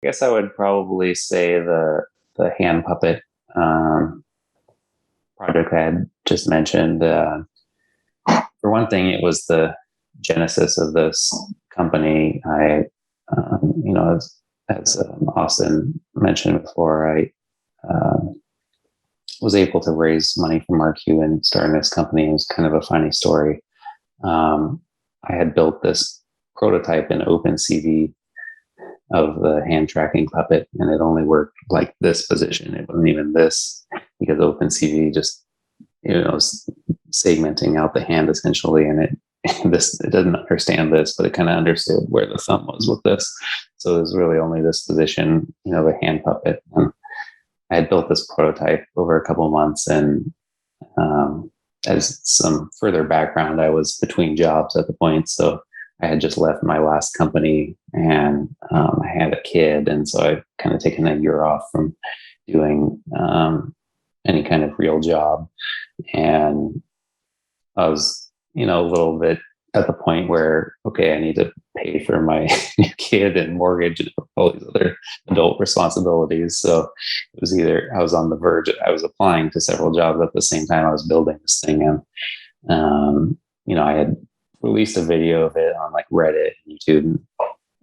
I guess I would probably say the hand puppet um, project I had just mentioned. For one thing, it was the genesis of this company. As Austin mentioned before, I um, was able to raise money from Mark Cuban starting this company. It was kind of a funny story. Um, I had built this prototype in OpenCV of the hand tracking puppet, and it only worked like this position. It wasn't even this because OpenCV just segmenting out the hand essentially, and it doesn't understand this, but it kind of understood where the thumb was with this. So it was really only this position, the hand puppet. And I had built this prototype over a couple of months, and as some further background, I was between jobs at the point, so I had just left my last company, and I had a kid, and so I kind of taken a year off from doing any kind of real job, and I was, a little bit at the point where, okay, I need to pay for my new kid and mortgage and all these other adult responsibilities. So it was either I was on the verge, I was applying to several jobs at the same time I was building this thing. And, I had released a video of it on like Reddit and YouTube, and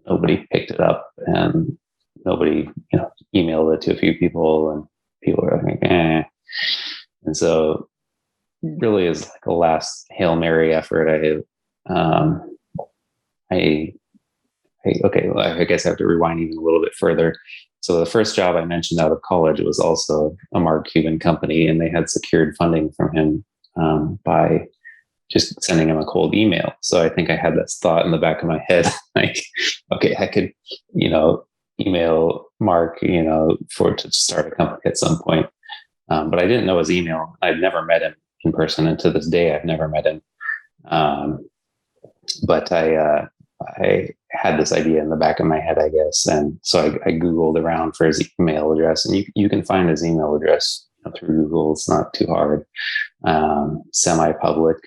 nobody picked it up, and nobody, emailed it to a few people, and people were like, eh. And so really is like a last Hail Mary effort. I guess I have to rewind even a little bit further. So the first job I mentioned out of college was also a Mark Cuban company, and they had secured funding from him by just sending him a cold email. So I think I had this thought in the back of my head, like, okay, I could, email Mark, to start a company at some point. But I didn't know his email. I'd never met him in person, and to this day, I've never met him. But I had this idea in the back of my head, I guess, and so I Googled around for his email address, and you can find his email address through Google. It's not too hard. Semi-public.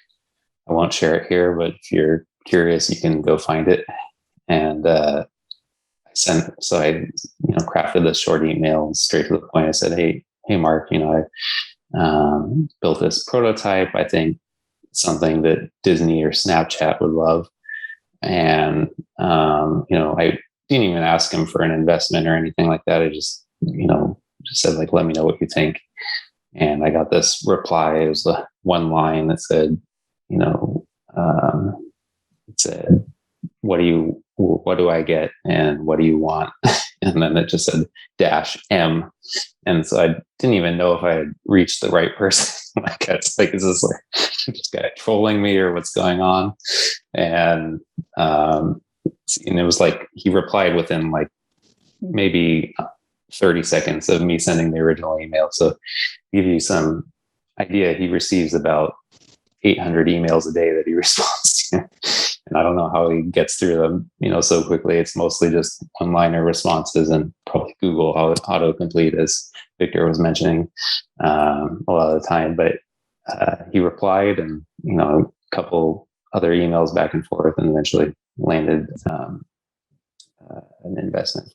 I won't share it here, but if you're curious, you can go find it. And I crafted this short email straight to the point. I said, hey, Mark, I built this prototype. I think something that Disney or Snapchat would love. And, I didn't even ask him for an investment or anything like that. I just said, like, let me know what you think. And I got this reply. It was the one line that said, it said, what do I get and what do you want? And then it just said -M. And so I didn't even know if I had reached the right person. Like, it's like, is this like this guy trolling me or what's going on? And it was like, he replied within like maybe 30 seconds of me sending the original email. So to give you some idea, he receives about 800 emails a day that he responds to. And I don't know how he gets through them, so quickly. It's mostly just one-liner responses and probably Google autocomplete, as Victor was mentioning a lot of the time. But he replied, and a couple other emails back and forth, and eventually landed an investment.